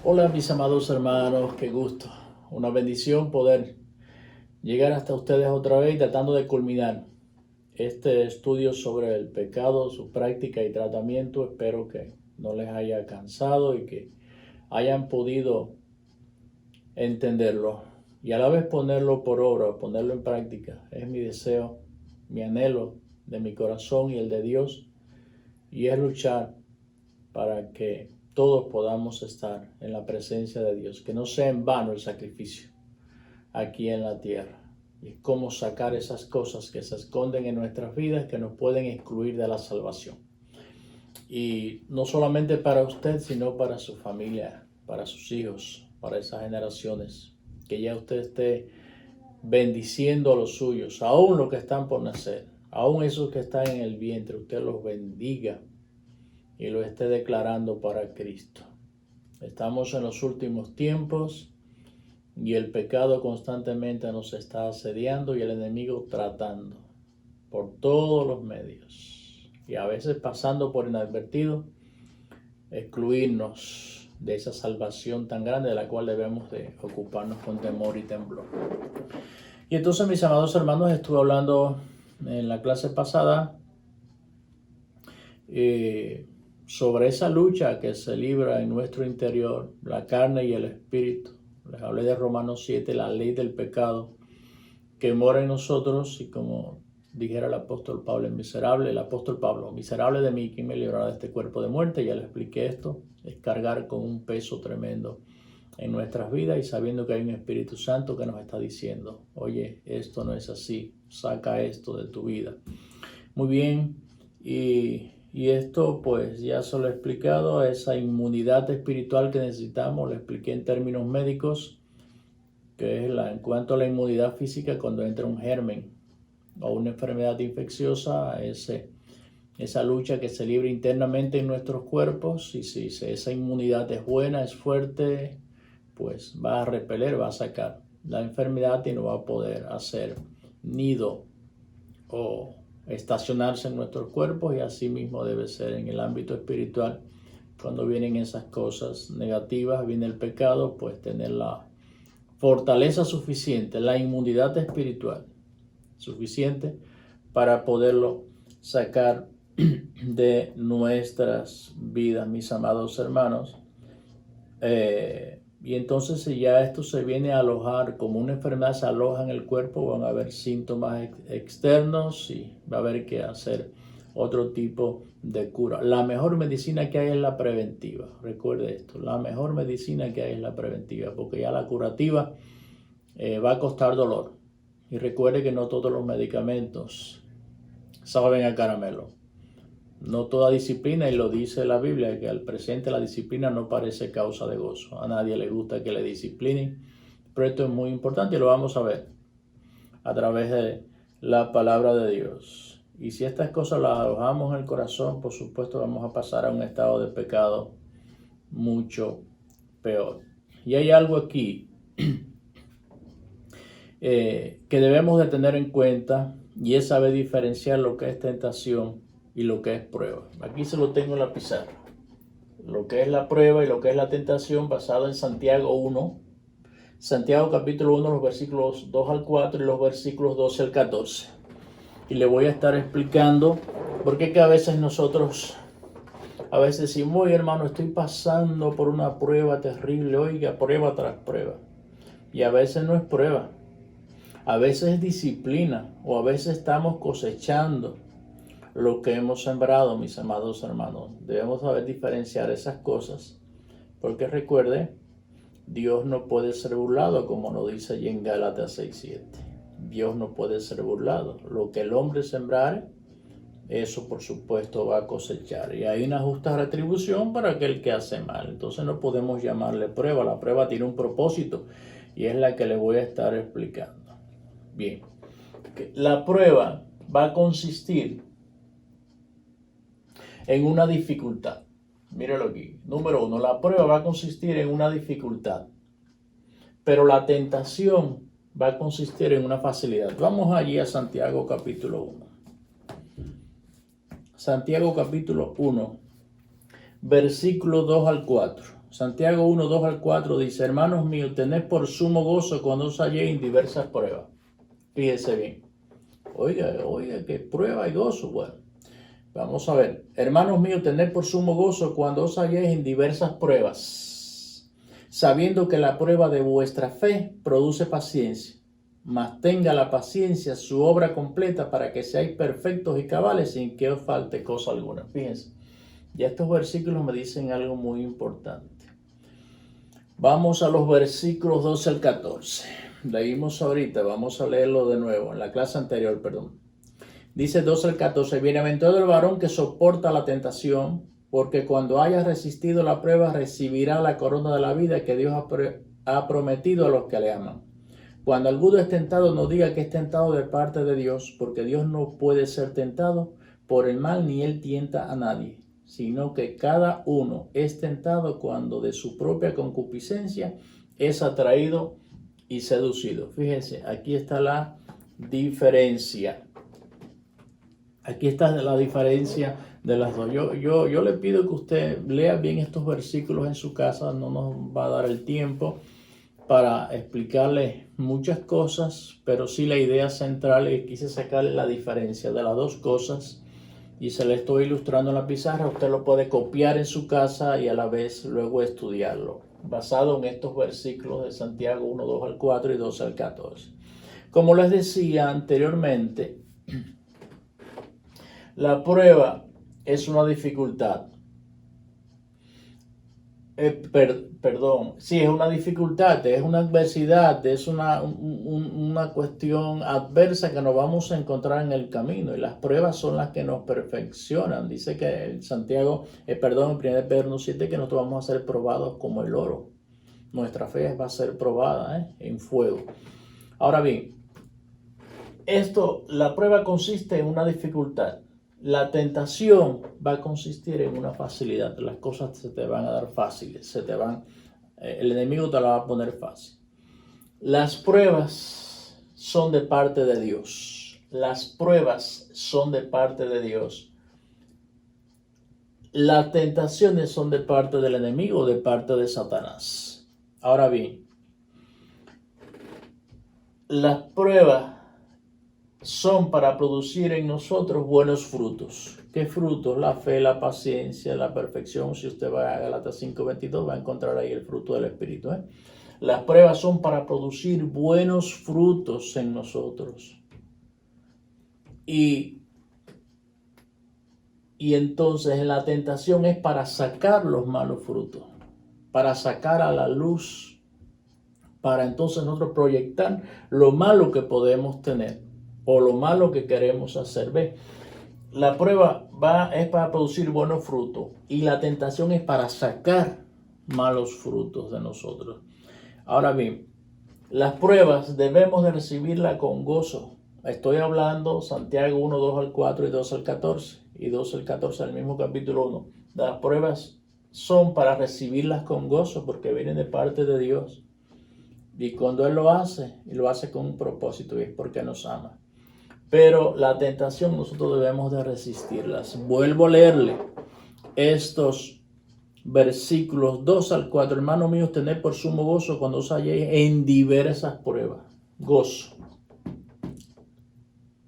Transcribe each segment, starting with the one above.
Hola mis amados hermanos, qué gusto, una bendición poder llegar hasta ustedes otra vez tratando de culminar este estudio sobre el pecado, su práctica y tratamiento. Espero que no les haya cansado y que hayan podido entenderlo y a la vez ponerlo por obra, ponerlo en práctica. Es mi deseo, mi anhelo de mi corazón y el de Dios, y es luchar para que todos podamos estar en la presencia de Dios, que no sea en vano el sacrificio aquí en la tierra. Y cómo sacar esas cosas que se esconden en nuestras vidas que nos pueden excluir de la salvación. Y no solamente para usted, sino para su familia, para sus hijos, para esas generaciones, que ya usted esté bendiciendo a los suyos, aún los que están por nacer, aún esos que están en el vientre, usted los bendiga y lo esté declarando para Cristo. Estamos en los últimos tiempos y el pecado constantemente nos está asediando y el enemigo tratando por todos los medios y a veces pasando por inadvertido excluirnos de esa salvación tan grande de la cual debemos de ocuparnos con temor y temblor. Y entonces, mis amados hermanos, estuve hablando en la clase pasada sobre esa lucha que se libra en nuestro interior, la carne y el espíritu. Les hablé de Romanos 7, la ley del pecado que mora en nosotros, y como dijera el apóstol Pablo, miserable de mí, ¿quién me librará de este cuerpo de muerte? Ya les expliqué esto, es cargar con un peso tremendo en nuestras vidas y sabiendo que hay un Espíritu Santo que nos está diciendo, oye, esto no es así, saca esto de tu vida. Muy bien, y esto pues ya se lo he explicado, esa inmunidad espiritual que necesitamos, lo expliqué en términos médicos, que es en cuanto a la inmunidad física, cuando entra un germen o una enfermedad infecciosa, esa lucha que se libra internamente en nuestros cuerpos, y si esa inmunidad es buena, es fuerte, pues va a repeler, va a sacar la enfermedad y no va a poder hacer nido o estacionarse en nuestros cuerpos. Y así mismo debe ser en el ámbito espiritual. Cuando vienen esas cosas negativas, viene el pecado, pues tener la fortaleza suficiente, la inmunidad espiritual suficiente para poderlo sacar de nuestras vidas, mis amados hermanos. Y entonces, si ya esto se viene a alojar como una enfermedad, se aloja en el cuerpo, van a haber síntomas externos y va a haber que hacer otro tipo de cura. La mejor medicina que hay es la preventiva. Recuerde esto, la mejor medicina que hay es la preventiva, porque ya la curativa va a costar dolor. Y recuerde que no todos los medicamentos saben a caramelo. No toda disciplina, y lo dice la Biblia, que al presente la disciplina no parece causa de gozo. A nadie le gusta que le disciplinen, pero esto es muy importante y lo vamos a ver a través de la palabra de Dios. Y si estas cosas las alojamos en el corazón, por supuesto vamos a pasar a un estado de pecado mucho peor. Y hay algo aquí que debemos de tener en cuenta, y es saber diferenciar lo que es tentación y lo que es prueba. Aquí se lo tengo en la pizarra. Lo que es la prueba y lo que es la tentación, basado en Santiago 1. Santiago capítulo 1, los versículos 2 al 4 y los versículos 12 al 14. Y le voy a estar explicando por qué que a veces nosotros, decimos, oye hermano, estoy pasando por una prueba terrible, oiga, prueba tras prueba. Y a veces no es prueba. A veces es disciplina, o a veces estamos cosechando lo que hemos sembrado, mis amados hermanos. Debemos saber diferenciar esas cosas, porque recuerde, Dios no puede ser burlado, como nos dice allí en Gálatas 6:7. Dios no puede ser burlado. Lo que el hombre sembrare, eso por supuesto va a cosechar. Y hay una justa retribución para aquel que hace mal. Entonces no podemos llamarle prueba. La prueba tiene un propósito, y es la que le voy a estar explicando. Bien, la prueba va a consistir en una dificultad. Míralo aquí. Número 1, la prueba va a consistir en una dificultad, pero la tentación va a consistir en una facilidad. Vamos allí a Santiago capítulo 1. Santiago capítulo 1, versículo 2 al 4. Santiago 1, 2 al 4 dice: hermanos míos, tened por sumo gozo cuando os halléis en diversas pruebas. Fíjese bien. Oiga, qué prueba y gozo. Bueno, vamos a ver. Hermanos míos, tened por sumo gozo cuando os halléis en diversas pruebas, sabiendo que la prueba de vuestra fe produce paciencia. Mas tenga la paciencia su obra completa para que seáis perfectos y cabales sin que os falte cosa alguna. Fíjense, ya estos versículos me dicen algo muy importante. Vamos a los versículos 12 al 14. Leímos ahorita, vamos a leerlo de nuevo, en la clase anterior, perdón. Dice 12 al 14, bienaventurado el varón que soporta la tentación, porque cuando haya resistido la prueba recibirá la corona de la vida que Dios ha prometido a los que le aman. Cuando alguno es tentado, no diga que es tentado de parte de Dios, porque Dios no puede ser tentado por el mal, ni él tienta a nadie, sino que cada uno es tentado cuando de su propia concupiscencia es atraído y seducido. Fíjense, aquí está la diferencia. Aquí está la diferencia de las dos. Yo le pido que usted lea bien estos versículos en su casa. No nos va a dar el tiempo para explicarle muchas cosas, pero sí la idea central es que quise sacarle la diferencia de las dos cosas y se le estoy ilustrando en la pizarra. Usted lo puede copiar en su casa y a la vez luego estudiarlo, basado en estos versículos de Santiago 1, 2 al 4 y 12 al 14. Como les decía anteriormente, la prueba es una dificultad. Sí, es una dificultad, es una adversidad, es una cuestión adversa que nos vamos a encontrar en el camino, y las pruebas son las que nos perfeccionan. Dice que Santiago, en 1 Pedro 7, que nosotros vamos a ser probados como el oro. Nuestra fe va a ser probada en fuego. Ahora bien, la prueba consiste en una dificultad. La tentación va a consistir en una facilidad. Las cosas se te van a dar fáciles, el enemigo te la va a poner fácil. Las pruebas son de parte de Dios. Las pruebas son de parte de Dios. Las tentaciones son de parte del enemigo, de parte de Satanás. Ahora bien, las pruebas son para producir en nosotros buenos frutos. ¿Qué frutos? La fe, la paciencia, la perfección. Si usted va a Gálatas 5:22, va a encontrar ahí el fruto del Espíritu. Las pruebas son para producir buenos frutos en nosotros. Y entonces la tentación es para sacar los malos frutos, para sacar a la luz, para entonces nosotros proyectar lo malo que podemos tener o lo malo que queremos hacer. ¿Ve? La prueba es para producir buenos frutos y la tentación es para sacar malos frutos de nosotros. Ahora bien, las pruebas debemos de recibirlas con gozo. Estoy hablando Santiago 1, 2 al 4 y 2 al 14 y 2 al 14 del mismo capítulo 1. Las pruebas son para recibirlas con gozo porque vienen de parte de Dios. Y cuando Él lo hace con un propósito, y es porque nos ama. Pero la tentación nosotros debemos de resistirlas. Vuelvo a leerle estos versículos 2 al 4. Hermanos míos, tened por sumo gozo cuando os halléis en diversas pruebas. Gozo.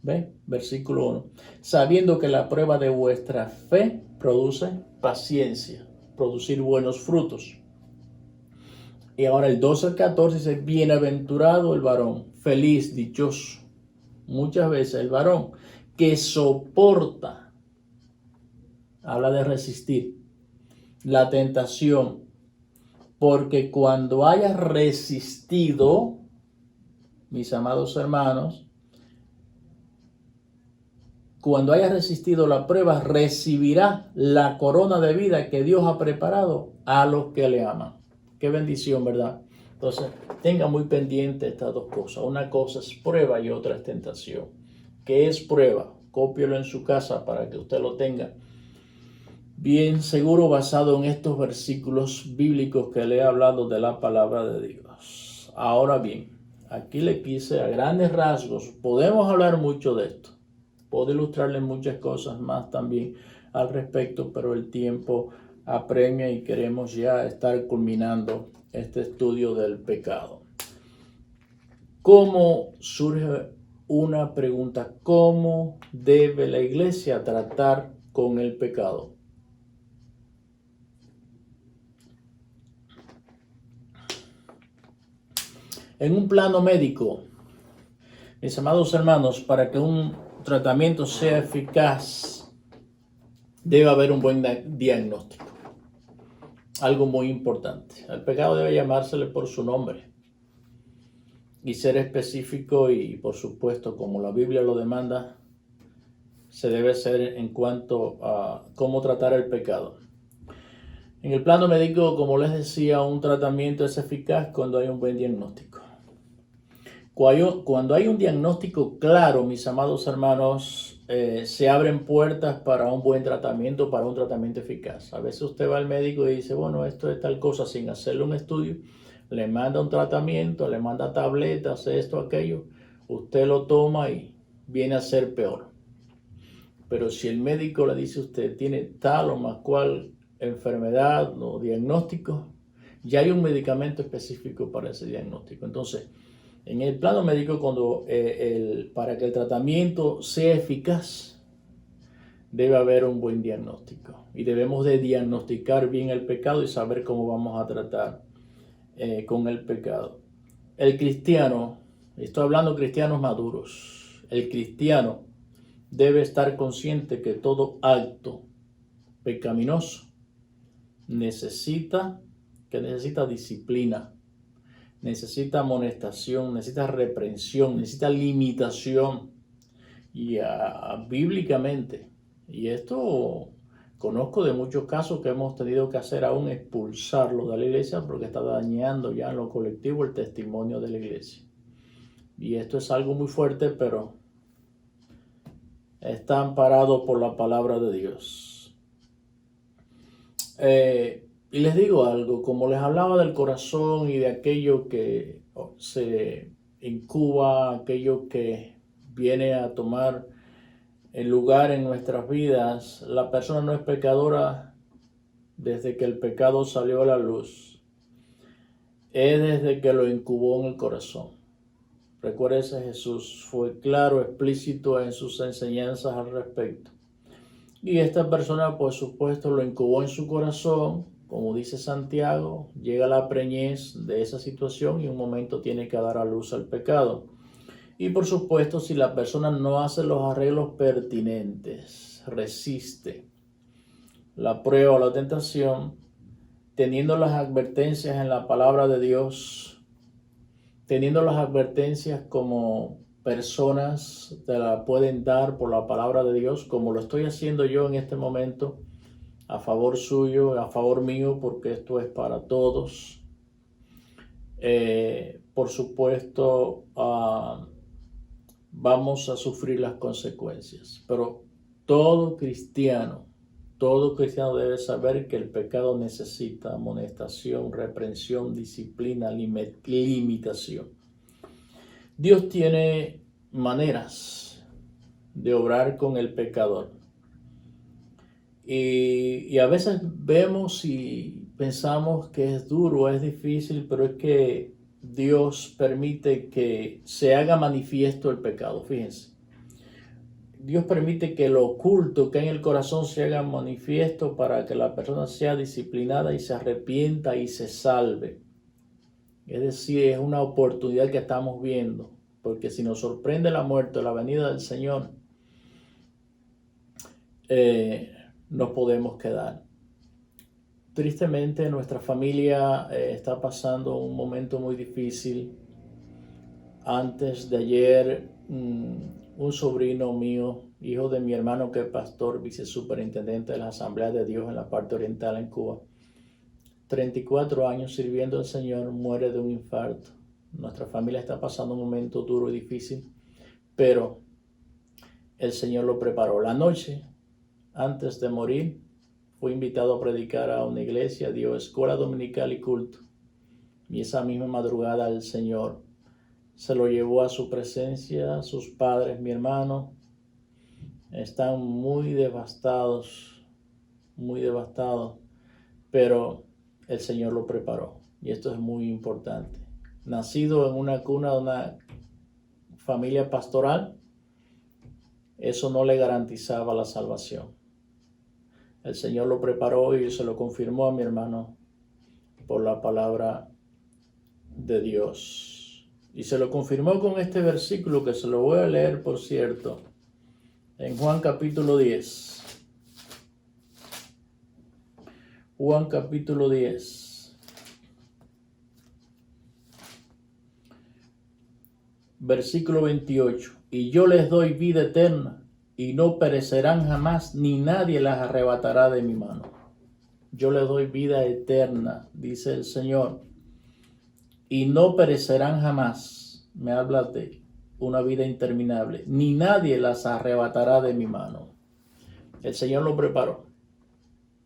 ¿Ve? Versículo 1. Sabiendo que la prueba de vuestra fe produce paciencia, producir buenos frutos. Y ahora el 2 al 14 dice: bienaventurado el varón, feliz, dichoso. Muchas veces el varón que soporta, habla de resistir la tentación, porque cuando hayas resistido, mis amados hermanos, cuando hayas resistido la prueba, recibirá la corona de vida que Dios ha preparado a los que le aman. Qué bendición, ¿verdad? Entonces, tenga muy pendiente estas dos cosas. Una cosa es prueba y otra es tentación. ¿Qué es prueba? Cópielo en su casa para que usted lo tenga bien seguro, basado en estos versículos bíblicos que le he hablado de la palabra de Dios. Ahora bien, aquí le quise a grandes rasgos. Podemos hablar mucho de esto. Puedo ilustrarle muchas cosas más también al respecto, pero el tiempo apremia y queremos ya estar culminando este estudio del pecado. ¿Cómo surge una pregunta? ¿Cómo debe la iglesia tratar con el pecado? En un plano médico, mis amados hermanos, para que un tratamiento sea eficaz, debe haber un buen diagnóstico. Algo muy importante. El pecado debe llamársele por su nombre y ser específico y, por supuesto, como la Biblia lo demanda, se debe ser en cuanto a cómo tratar el pecado. En el plano médico, como les decía, un tratamiento es eficaz cuando hay un buen diagnóstico. Cuando hay un diagnóstico claro, mis amados hermanos, se abren puertas para un buen tratamiento, para un tratamiento eficaz. A veces usted va al médico y dice, bueno, esto es tal cosa, sin hacerle un estudio, le manda un tratamiento, le manda tabletas, esto, aquello, usted lo toma y viene a ser peor. Pero si el médico le dice a usted, tiene tal o más cual enfermedad o diagnóstico, ya hay un medicamento específico para ese diagnóstico. Entonces, en el plano médico, para que el tratamiento sea eficaz, debe haber un buen diagnóstico. Y debemos de diagnosticar bien el pecado y saber cómo vamos a tratar con el pecado. El cristiano, estoy hablando de cristianos maduros, el cristiano debe estar consciente que todo acto pecaminoso necesita disciplina, necesita amonestación, necesita reprensión, necesita limitación. Y bíblicamente, y esto conozco de muchos casos que hemos tenido que hacer aún expulsarlo de la iglesia porque está dañando ya en lo colectivo el testimonio de la iglesia. Y esto es algo muy fuerte, pero está amparado por la palabra de Dios. Y les digo algo, como les hablaba del corazón y de aquello que se incuba, aquello que viene a tomar el lugar en nuestras vidas, la persona no es pecadora desde que el pecado salió a la luz, es desde que lo incubó en el corazón. Recuérdese, Jesús fue claro, explícito en sus enseñanzas al respecto. Y esta persona, por supuesto, lo incubó en su corazón, como dice Santiago, llega la preñez de esa situación y un momento tiene que dar a luz al pecado. Y por supuesto, si la persona no hace los arreglos pertinentes, resiste la prueba o la tentación, teniendo las advertencias en la palabra de Dios, teniendo las advertencias como personas te la pueden dar por la palabra de Dios, como lo estoy haciendo yo en este momento, a favor suyo, a favor mío, porque esto es para todos. Por supuesto, vamos a sufrir las consecuencias, pero todo cristiano debe saber que el pecado necesita amonestación, reprensión, disciplina, limitación. Dios tiene maneras de obrar con el pecador. Y a veces vemos y pensamos que es duro, es difícil, pero es que Dios permite que se haga manifiesto el pecado. Fíjense, Dios permite que lo oculto que hay en el corazón se haga manifiesto para que la persona sea disciplinada y se arrepienta y se salve. Es decir, es una oportunidad que estamos viendo, porque si nos sorprende la muerte o la venida del Señor, nos podemos quedar. Tristemente, nuestra familia está pasando un momento muy difícil. Antes de ayer, un sobrino mío, hijo de mi hermano que es pastor, vicesuperintendente de la Asamblea de Dios en la parte oriental en Cuba, 34 años sirviendo al Señor, muere de un infarto. Nuestra familia está pasando un momento duro y difícil, pero el Señor lo preparó. La noche, antes de morir, fue invitado a predicar a una iglesia, dio escuela dominical y culto. Y esa misma madrugada el Señor se lo llevó a su presencia. Sus padres, mi hermano, están muy devastados, muy devastados. pero el Señor lo preparó. Y esto es muy importante. Nacido en una cuna de una familia pastoral, eso no le garantizaba la salvación. El Señor lo preparó y se lo confirmó a mi hermano por la palabra de Dios. Y se lo confirmó con este versículo que se lo voy a leer, por cierto, en Juan capítulo 10. Juan capítulo 10. Versículo 28. Y yo les doy vida eterna, y no perecerán jamás, ni nadie las arrebatará de mi mano. Yo les doy vida eterna, dice el Señor, y no perecerán jamás. Me habla de una vida interminable, ni nadie las arrebatará de mi mano. El Señor lo preparó.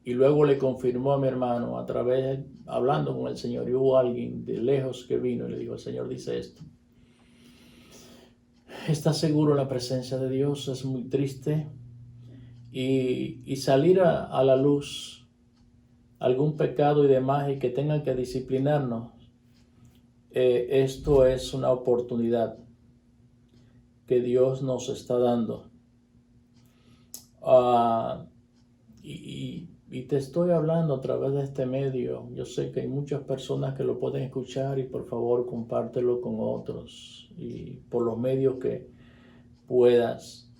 Y luego le confirmó a mi hermano a través, hablando con el Señor, y hubo alguien de lejos que vino y le dijo: el Señor dice esto. ¿Estás seguro en la presencia de Dios? Es muy triste. Y salir a la luz algún pecado y demás y que tengan que disciplinarnos, esto es una oportunidad que Dios nos está dando. Y te estoy hablando a través de este medio. Yo sé que hay muchas personas que lo pueden escuchar y por favor compártelo con otros y por los medios que puedas,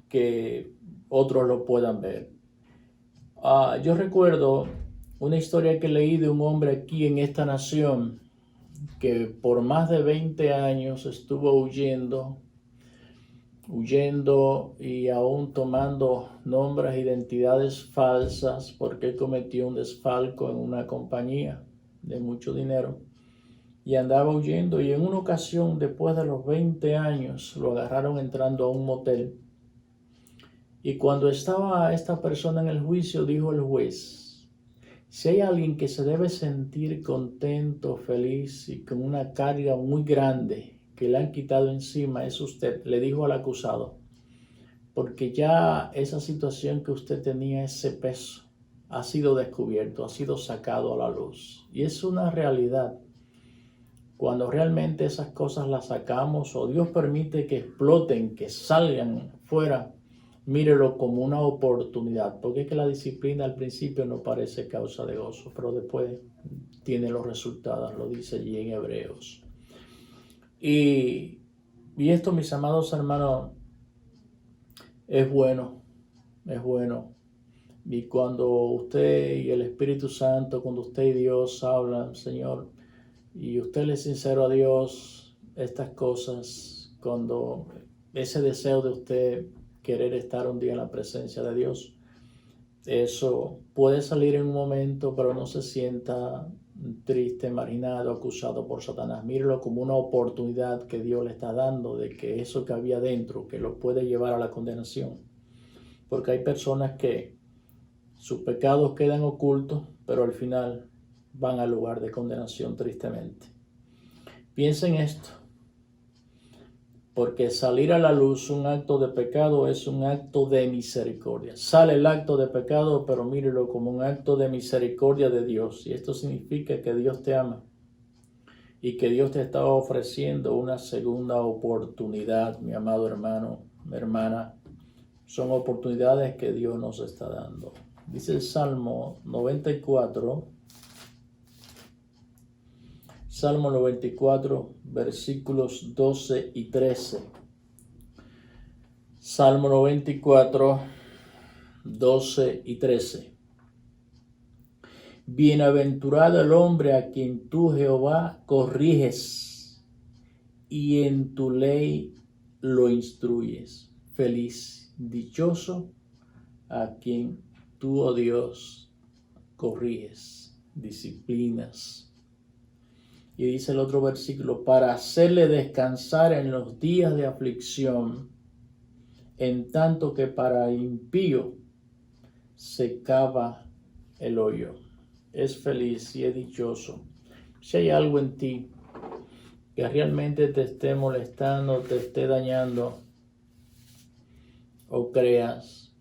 que otros lo puedan ver. Yo recuerdo una historia que leí de un hombre aquí en esta nación que por más de 20 años estuvo huyendo y aún tomando nombres e identidades falsas porque cometió un desfalco en una compañía de mucho dinero y andaba huyendo, y en una ocasión después de los 20 años lo agarraron entrando a un motel, y cuando estaba esta persona en el juicio dijo el juez: si hay alguien que se debe sentir contento, feliz y con una carga muy grande que le han quitado encima, es usted. Le dijo al acusado, porque ya esa situación que usted tenía, ese peso, ha sido descubierto, ha sido sacado a la luz. Y es una realidad. Cuando realmente esas cosas las sacamos o Dios permite que exploten, que salgan fuera, mírelo como una oportunidad, porque es que la disciplina al principio no parece causa de gozo, pero después tiene los resultados, lo dice allí en Hebreos. Y esto, mis amados hermanos, es bueno. Y cuando usted y el Espíritu Santo, cuando usted y Dios hablan, Señor, y usted le es sincero a Dios estas cosas, cuando ese deseo de usted querer estar un día en la presencia de Dios, eso puede salir en un momento, pero no se sienta triste, marginado, acusado por Satanás. Mírelo como una oportunidad que Dios le está dando de que eso que había dentro, que lo puede llevar a la condenación. Porque hay personas que sus pecados quedan ocultos, pero al final van al lugar de condenación, tristemente. Piensen esto, porque salir a la luz, un acto de pecado, es un acto de misericordia. Sale el acto de pecado, pero mírelo como un acto de misericordia de Dios. Y esto significa que Dios te ama y que Dios te está ofreciendo una segunda oportunidad, mi amado hermano, mi hermana. Son oportunidades que Dios nos está dando. Dice el Salmo 94, Salmo 94, versículos 12 y 13. Salmo 94, 12 y 13. Bienaventurado el hombre a quien tú, Jehová, corriges y en tu ley lo instruyes. Feliz, dichoso a quien tú, oh Dios, corriges, disciplinas. Y dice el otro versículo, para hacerle descansar en los días de aflicción, en tanto que para impío se cava el hoyo. Es feliz y es dichoso. Si hay algo en ti que realmente te esté molestando, te esté dañando, o creas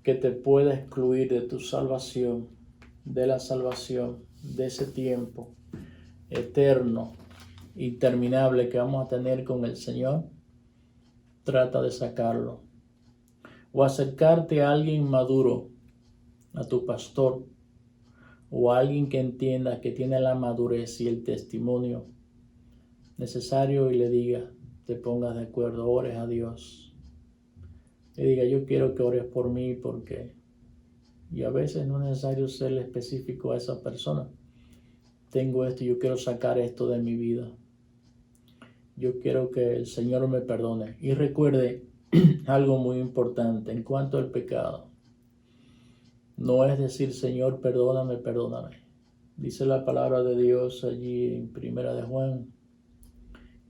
que te pueda excluir de tu salvación, de la salvación, de ese tiempo eterno, interminable que vamos a tener con el Señor, trata de sacarlo. O acercarte a alguien maduro, a tu pastor, o a alguien que entienda que tiene la madurez y el testimonio necesario y le diga, te pongas de acuerdo, ores a Dios. Le diga, yo quiero que ores por mí porque... Y a veces no es necesario ser específico a esa persona. Tengo esto, yo quiero sacar esto de mi vida. Yo quiero que el Señor me perdone. Y recuerde algo muy importante en cuanto al pecado. No es decir, Señor, perdóname, perdóname. Dice la palabra de Dios allí en Primera de Juan,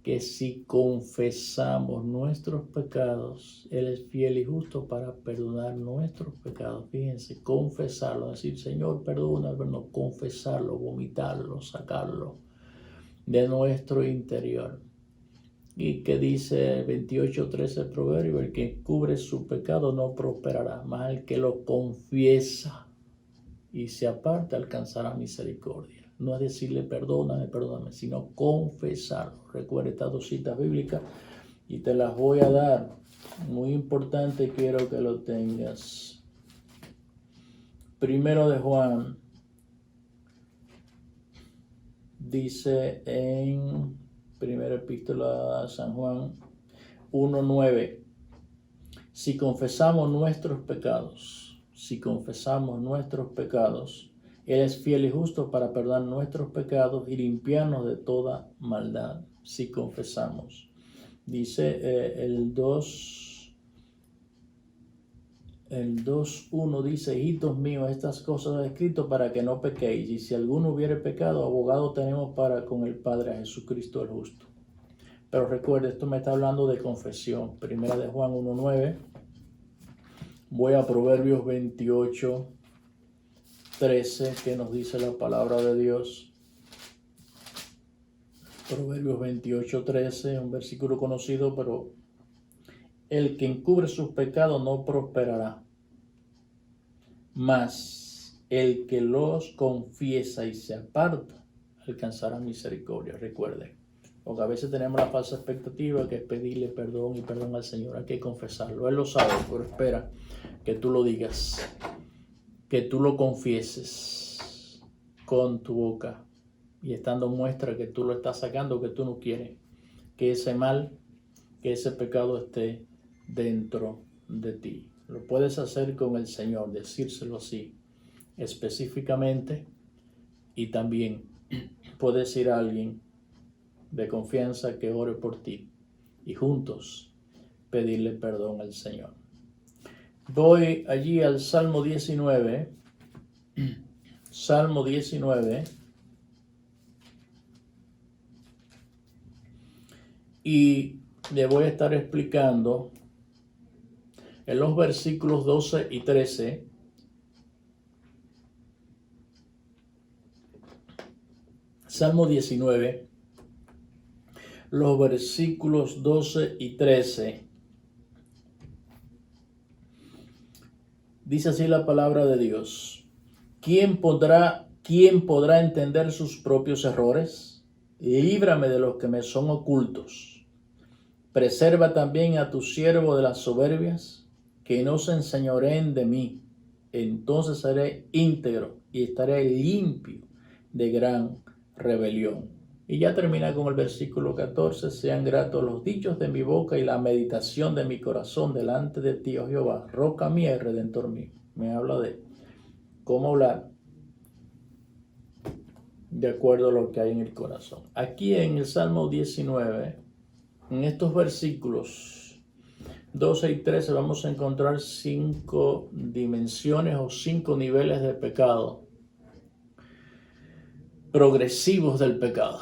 que si confesamos nuestros pecados, Él es fiel y justo para perdonar nuestros pecados. Fíjense, confesarlo, decir, Señor, perdóname, no, confesarlo, vomitarlo, sacarlo de nuestro interior. Y que dice 28:13 el proverbio, el que cubre su pecado no prosperará, más el que lo confiesa y se aparta alcanzará misericordia. No es decirle perdóname, perdóname, sino confesarlo. Recuerda estas dos citas bíblicas y te las voy a dar. Muy importante, quiero que lo tengas. Primero de Juan dice en primera epístola a San Juan 1:9, si confesamos nuestros pecados, Él es fiel y justo para perdonar nuestros pecados y limpiarnos de toda maldad. Si confesamos. Dice el 2:1 dice, hijitos míos, estas cosas he escrito para que no pequéis. Y si alguno hubiere pecado, abogado tenemos para con el Padre, a Jesucristo el justo. Pero recuerde, esto me está hablando de confesión. Primera de Juan 1:9. Voy a Proverbios 28:13, que nos dice la palabra de Dios. Proverbios 28:13, un versículo conocido, pero el que encubre sus pecados no prosperará, mas el que los confiesa y se aparta alcanzará misericordia. Recuerde, porque a veces tenemos la falsa expectativa que es pedirle perdón y perdón al Señor. Hay que confesarlo. Él lo sabe, pero espera que tú lo digas, que tú lo confieses con tu boca y estando muestra que tú lo estás sacando, que tú no quieres que ese mal, que ese pecado esté dentro de ti. Lo puedes hacer con el Señor, decírselo así específicamente, y también puedes ir a alguien de confianza que ore por ti y juntos pedirle perdón al Señor. Voy allí al Salmo 19. Salmo 19. Y le voy a estar explicando en los versículos 12 y 13. Salmo 19, los versículos 12 y 13. Dice así la palabra de Dios. ¿Quién podrá entender sus propios errores? Líbrame de los que me son ocultos. Preserva también a tu siervo de las soberbias, que no se enseñoreen de mí. Entonces seré íntegro y estaré limpio de gran rebelión. Y ya termina con el versículo 14. Sean gratos los dichos de mi boca y la meditación de mi corazón delante de ti, oh Jehová, roca mía y redentor mío. Me habla de cómo hablar de acuerdo a lo que hay en el corazón. Aquí en el Salmo 19, en estos versículos 12 y 13 vamos a encontrar 5 dimensiones o 5 niveles de pecado, progresivos del pecado.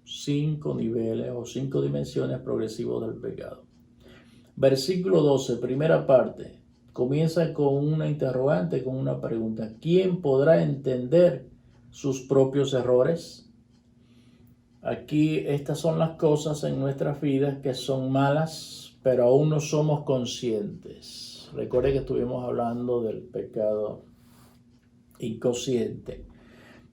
5 niveles o 5 dimensiones progresivos del pecado. Versículo 12, primera parte, comienza con una interrogante, con una pregunta. ¿Quién podrá entender sus propios errores? Aquí estas son las cosas en nuestras vidas que son malas, pero aún no somos conscientes. Recuerde que estuvimos hablando del pecado inconsciente.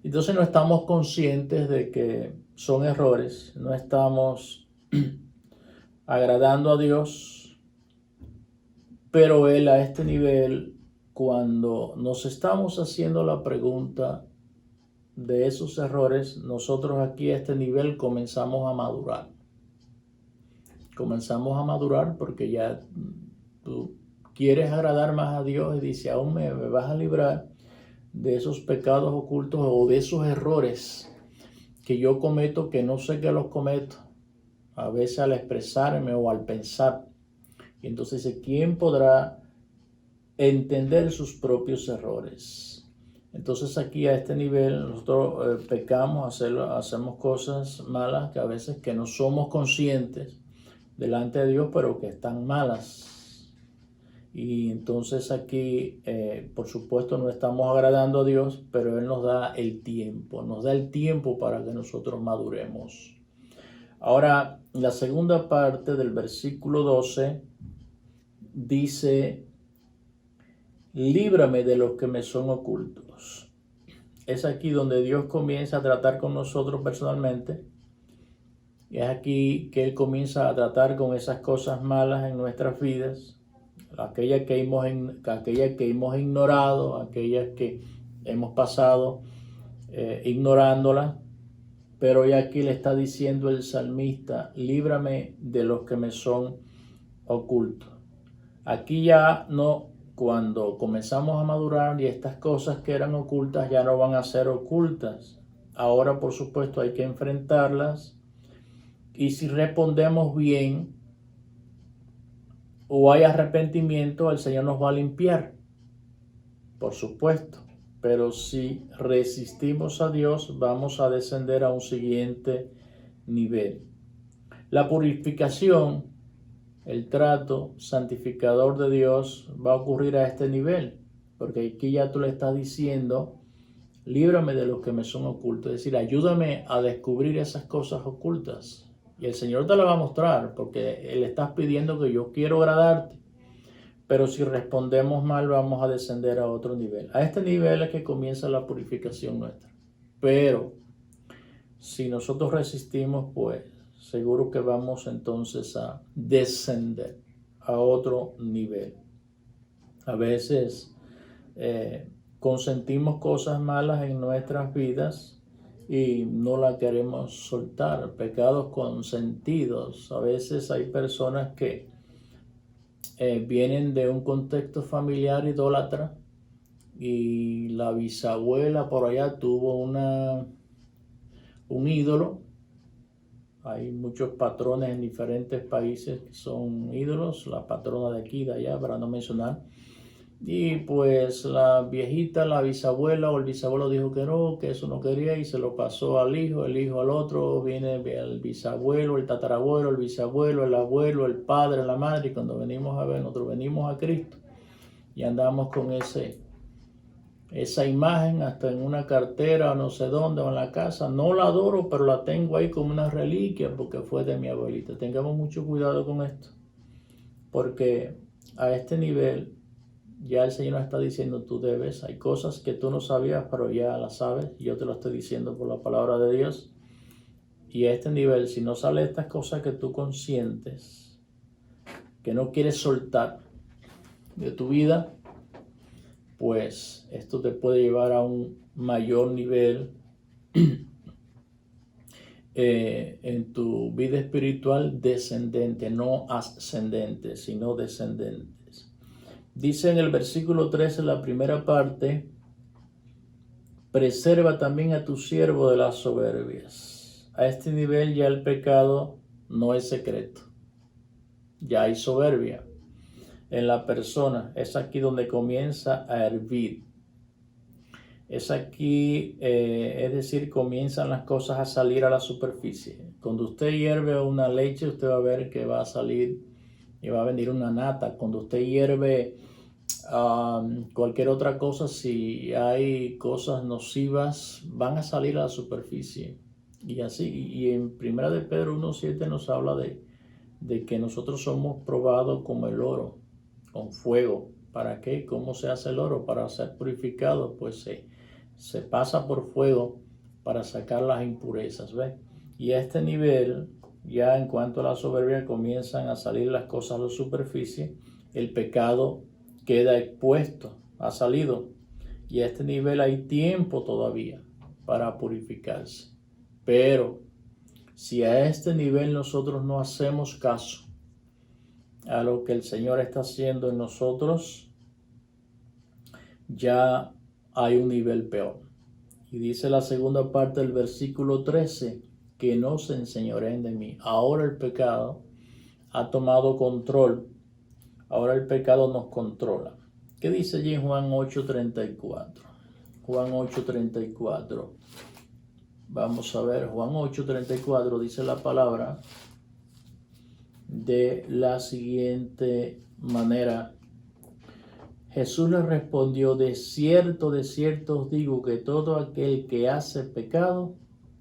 Entonces no estamos conscientes de que son errores, no estamos agradando a Dios, pero Él a este nivel, cuando nos estamos haciendo la pregunta de esos errores, nosotros aquí a este nivel comenzamos a madurar. Comenzamos a madurar porque ya tú quieres agradar más a Dios y dices, aún me vas a librar de esos pecados ocultos o de esos errores que yo cometo que no sé que los cometo, a veces al expresarme o al pensar. Y entonces, ¿quién podrá entender sus propios errores? Entonces aquí a este nivel nosotros pecamos, hacemos cosas malas que a veces que no somos conscientes delante de Dios, pero que están malas. Y entonces aquí, por supuesto, no estamos agradando a Dios, pero Él nos da el tiempo para que nosotros maduremos. Ahora, la segunda parte del versículo 12 dice, líbrame de los que me son ocultos. Es aquí donde Dios comienza a tratar con nosotros personalmente. Y es aquí que Él comienza a tratar con esas cosas malas en nuestras vidas, aquellas que hemos ignorado, aquellas que hemos pasado ignorándolas. Pero ya aquí le está diciendo el salmista, líbrame de los que me son ocultos. Aquí ya no, cuando comenzamos a madurar y estas cosas que eran ocultas ya no van a ser ocultas. Ahora, por supuesto, hay que enfrentarlas. Y si respondemos bien o hay arrepentimiento, el Señor nos va a limpiar, por supuesto. Pero si resistimos a Dios, vamos a descender a un siguiente nivel. La purificación, el trato santificador de Dios va a ocurrir a este nivel, porque aquí ya tú le estás diciendo, líbrame de los que me son ocultos, es decir, ayúdame a descubrir esas cosas ocultas. Y el Señor te la va a mostrar, porque le estás pidiendo que yo quiero agradarte. Pero si respondemos mal, vamos a descender a otro nivel. A este nivel es que comienza la purificación nuestra. Pero si nosotros resistimos, pues seguro que vamos entonces a descender a otro nivel. A veces consentimos cosas malas en nuestras vidas y no la queremos soltar. Pecados consentidos. A veces hay personas que vienen de un contexto familiar idólatra y la bisabuela por allá tuvo un ídolo. Hay muchos patrones en diferentes países que son ídolos, la patrona de aquí, de allá, para no mencionar. Y pues la viejita, la bisabuela o el bisabuelo dijo que no, que eso no quería y se lo pasó al hijo, el hijo al otro, viene el bisabuelo, el tatarabuelo, el bisabuelo, el abuelo, el padre, la madre, y cuando venimos a ver, nosotros venimos a Cristo y andamos con esa imagen hasta en una cartera o no sé dónde o en la casa. No la adoro, pero la tengo ahí como una reliquia porque fue de mi abuelita. Tengamos mucho cuidado con esto, porque a este nivel ya el Señor nos está diciendo, tú debes, hay cosas que tú no sabías, pero ya las sabes, y yo te lo estoy diciendo por la palabra de Dios. Y a este nivel, si no sale estas cosas que tú consientes, que no quieres soltar de tu vida, pues esto te puede llevar a un mayor nivel en tu vida espiritual descendente, no ascendente, sino descendentes. Dice en el versículo 13, la primera parte, preserva también a tu siervo de las soberbias. A este nivel ya el pecado no es secreto, ya hay soberbia en la persona. Es aquí donde comienza a hervir. Es aquí, es decir, comienzan las cosas a salir a la superficie. Cuando usted hierve una leche, usted va a ver que va a salir y va a venir una nata. Cuando usted hierve cualquier otra cosa, si hay cosas nocivas, van a salir a la superficie. Y así, y en Primera de Pedro 1:7 nos habla de que nosotros somos probados como el oro, con fuego. ¿Para qué? ¿Cómo se hace el oro? Para ser purificado, pues se pasa por fuego para sacar las impurezas, ¿ves? Y a este nivel, ya en cuanto a la soberbia, comienzan a salir las cosas a la superficie, el pecado queda expuesto, ha salido, y a este nivel hay tiempo todavía para purificarse. Pero si a este nivel nosotros no hacemos caso a lo que el Señor está haciendo en nosotros, ya hay un nivel peor. Y dice la segunda parte del versículo 13, que no se enseñoreen de mí. Ahora el pecado ha tomado control. Ahora el pecado nos controla. ¿Qué dice allí en Juan 8:34? Juan 8:34. Vamos a ver, Juan 8:34 dice la palabra de la siguiente manera. Jesús le respondió, de cierto os digo que todo aquel que hace pecado,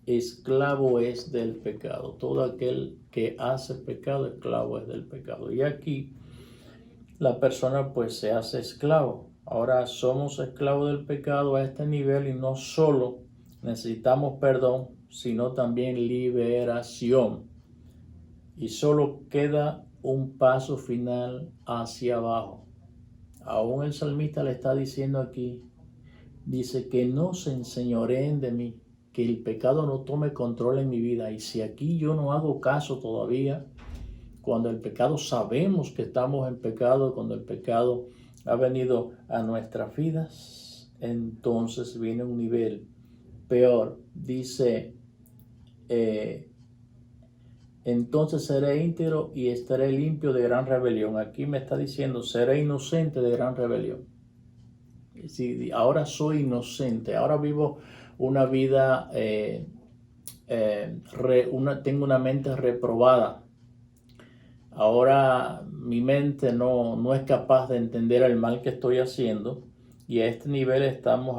esclavo es del pecado. Todo aquel que hace pecado, esclavo es del pecado. Y aquí la persona pues se hace esclavo. Ahora somos esclavos del pecado a este nivel y no solo necesitamos perdón, sino también liberación. Y solo queda un paso final hacia abajo. Aún el salmista le está diciendo aquí, dice que no se enseñoreen de mí, que el pecado no tome control en mi vida. Y si aquí yo no hago caso todavía, cuando el pecado sabemos que estamos en pecado, cuando el pecado ha venido a nuestras vidas, entonces viene un nivel peor. Dice, entonces seré íntegro y estaré limpio de gran rebelión. Aquí me está diciendo, seré inocente de gran rebelión. Si ahora soy inocente, ahora vivo una vida, tengo una mente reprobada. Ahora mi mente no es capaz de entender el mal que estoy haciendo y a este nivel estamos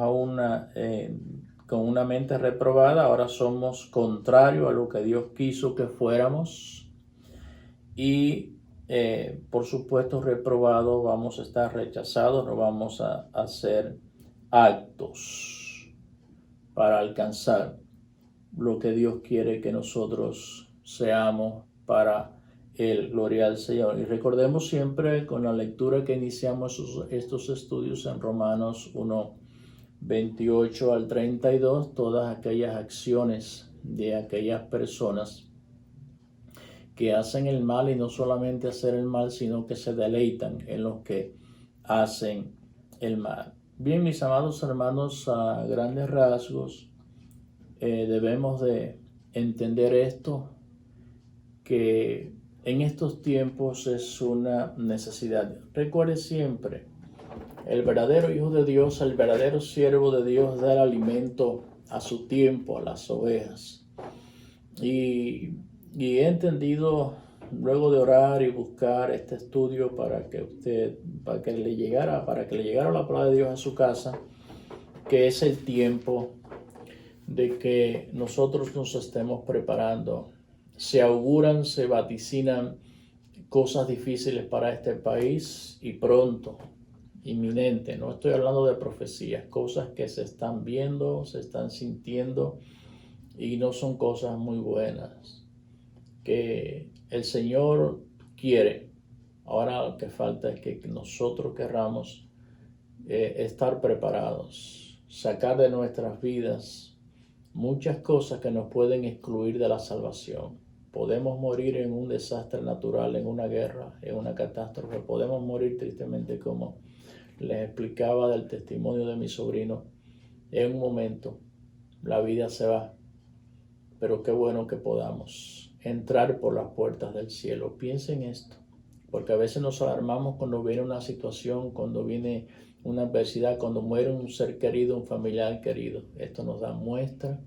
con una mente reprobada. Ahora somos contrarios a lo que Dios quiso que fuéramos y por supuesto reprobados, vamos a estar rechazados, no vamos a hacer actos para alcanzar lo que Dios quiere que nosotros seamos para Él. Gloria al Señor. Y recordemos siempre con la lectura que iniciamos estos estudios en Romanos 1:28 al 32, todas aquellas acciones de aquellas personas que hacen el mal y no solamente hacer el mal, sino que se deleitan en los que hacen el mal. Bien, mis amados hermanos, a grandes rasgos debemos de entender esto, que en estos tiempos es una necesidad. Recuerde siempre, el verdadero Hijo de Dios, el verdadero siervo de Dios da el alimento a su tiempo a las ovejas. Y he entendido, luego de orar y buscar este estudio para que le llegara la palabra de Dios a su casa, que es el tiempo de que nosotros nos estemos preparando. Se auguran, se vaticinan cosas difíciles para este país y pronto, inminente. No estoy hablando de profecías, cosas que se están viendo, se están sintiendo y no son cosas muy buenas. Que el Señor quiere. Ahora lo que falta es que nosotros querramos estar preparados, sacar de nuestras vidas muchas cosas que nos pueden excluir de la salvación. Podemos morir en un desastre natural, en una guerra, en una catástrofe. Podemos morir tristemente, como les explicaba del testimonio de mi sobrino. En un momento la vida se va, pero qué bueno que podamos entrar por las puertas del cielo. Piensen esto, porque a veces nos alarmamos cuando viene una situación, cuando viene una adversidad, cuando muere un ser querido, un familiar querido. Esto nos da muestra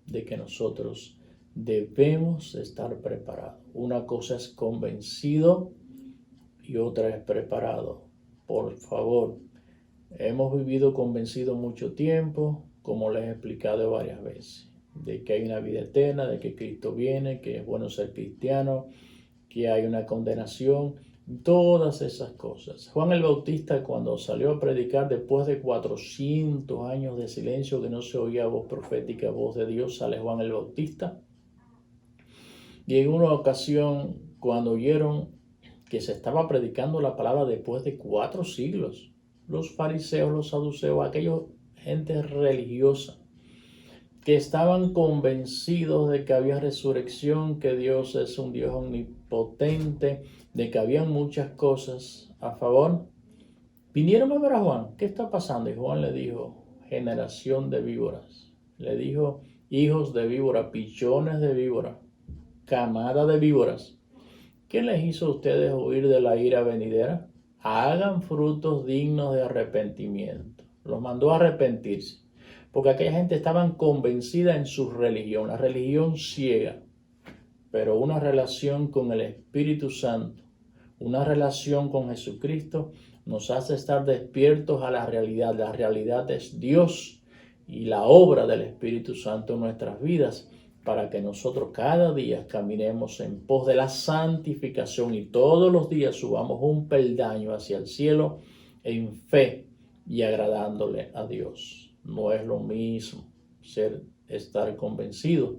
de que nosotros debemos estar preparados. Una cosa es convencido y otra es preparado. Por favor, hemos vivido convencidos mucho tiempo, como les he explicado varias veces. de que hay una vida eterna, de que Cristo viene, que es bueno ser cristiano, que hay una condenación, todas esas cosas. Juan el Bautista, cuando salió a predicar después de 400 años de silencio, que no se oía voz profética, voz de Dios, sale Juan el Bautista. Y en una ocasión, cuando oyeron que se estaba predicando la palabra después de 4 siglos, los fariseos, los saduceos, aquellos gente religiosa, que estaban convencidos de que había resurrección, que Dios es un Dios omnipotente, de que había muchas cosas a favor, vinieron a ver a Juan. ¿Qué está pasando? Y Juan le dijo, generación de víboras. Le dijo, hijos de víbora, pichones de víbora, camada de víboras. ¿Qué les hizo a ustedes huir de la ira venidera? Hagan frutos dignos de arrepentimiento. Los mandó a arrepentirse, porque aquella gente estaba convencida en su religión, la religión ciega, pero una relación con el Espíritu Santo, una relación con Jesucristo, nos hace estar despiertos a la realidad. La realidad es Dios y la obra del Espíritu Santo en nuestras vidas, para que nosotros cada día caminemos en pos de la santificación y todos los días subamos un peldaño hacia el cielo en fe y agradándole a Dios. No es lo mismo estar convencido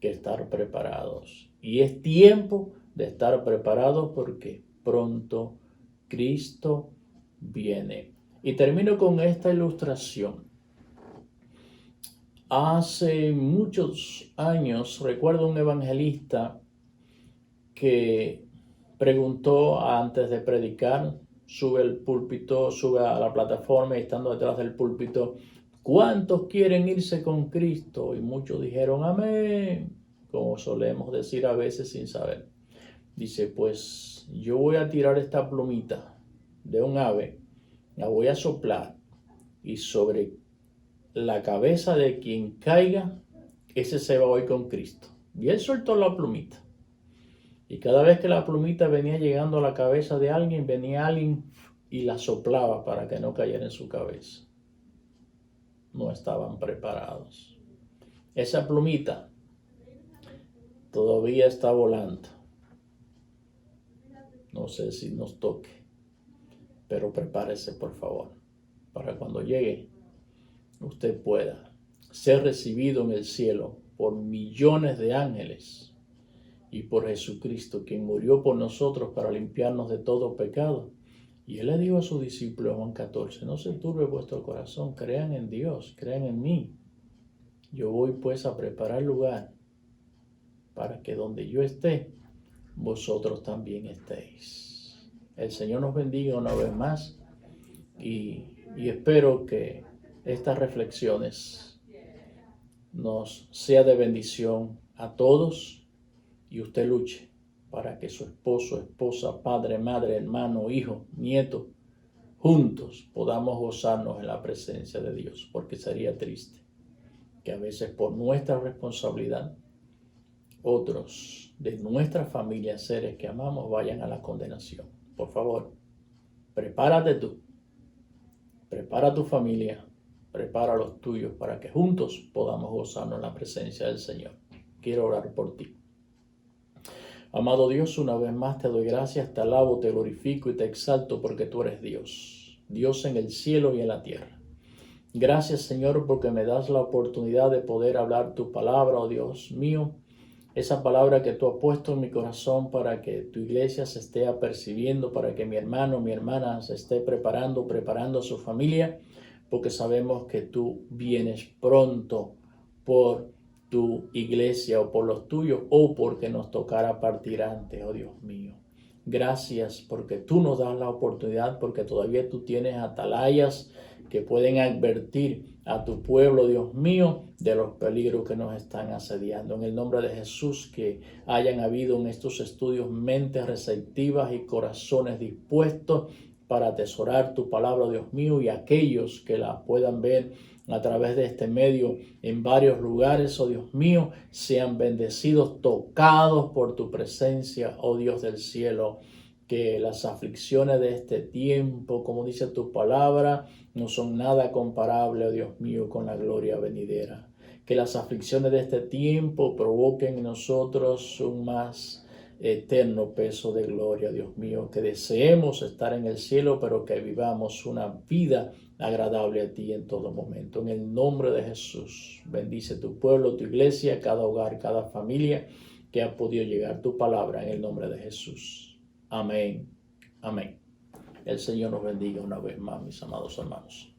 que estar preparados. Y es tiempo de estar preparados porque pronto Cristo viene. Y termino con esta ilustración. Hace muchos años recuerdo un evangelista que preguntó antes de predicar, sube al púlpito, sube a la plataforma y estando detrás del púlpito, ¿cuántos quieren irse con Cristo? Y muchos dijeron amén, como solemos decir a veces sin saber. Dice, pues yo voy a tirar esta plumita de un ave, la voy a soplar y sobre la cabeza de quien caiga, ese se va hoy con Cristo. Y él soltó la plumita. Y cada vez que la plumita venía llegando a la cabeza de alguien, venía alguien y la soplaba para que no cayera en su cabeza. No estaban preparados. Esa plumita todavía está volando. No sé si nos toque, pero prepárese por favor, para cuando llegue usted pueda ser recibido en el cielo por millones de ángeles y por Jesucristo, quien murió por nosotros para limpiarnos de todo pecado. Y él le dijo a sus discípulos, Juan 14, no se turbe vuestro corazón, crean en Dios, crean en mí. Yo voy pues a preparar lugar para que donde yo esté, vosotros también estéis. El Señor nos bendiga una vez más y espero que estas reflexiones nos sea de bendición a todos y usted luche para que su esposo, esposa, padre, madre, hermano, hijo, nieto, juntos podamos gozarnos en la presencia de Dios, porque sería triste que a veces por nuestra responsabilidad otros de nuestra familia, seres que amamos, vayan a la condenación. Por favor, prepárate tú, prepara tu familia, prepara los tuyos para que juntos podamos gozarnos en la presencia del Señor. Quiero orar por ti. Amado Dios, una vez más te doy gracias, te alabo, te glorifico y te exalto porque tú eres Dios, Dios en el cielo y en la tierra. Gracias, Señor, porque me das la oportunidad de poder hablar tu palabra, oh Dios mío, esa palabra que tú has puesto en mi corazón para que tu iglesia se esté apercibiendo, para que mi hermano, mi hermana se esté preparando a su familia, porque sabemos que tú vienes pronto por tu iglesia o por los tuyos o porque nos tocará partir antes, oh Dios mío. Gracias porque tú nos das la oportunidad, porque todavía tú tienes atalayas que pueden advertir a tu pueblo, Dios mío, de los peligros que nos están asediando. En el nombre de Jesús, que hayan habido en estos estudios mentes receptivas y corazones dispuestos para atesorar tu palabra, Dios mío, y aquellos que la puedan ver a través de este medio en varios lugares, oh Dios mío, sean bendecidos, tocados por tu presencia, oh Dios del cielo. Que las aflicciones de este tiempo, como dice tu palabra, no son nada comparable, oh Dios mío, con la gloria venidera. que las aflicciones de este tiempo provoquen en nosotros un más eterno peso de gloria, Dios mío, que deseemos estar en el cielo, pero que vivamos una vida agradable a ti en todo momento. En el nombre de Jesús, bendice tu pueblo, tu iglesia, cada hogar, cada familia que ha podido llegar tu palabra en el nombre de Jesús. Amén. Amén. El Señor nos bendiga una vez más, mis amados hermanos.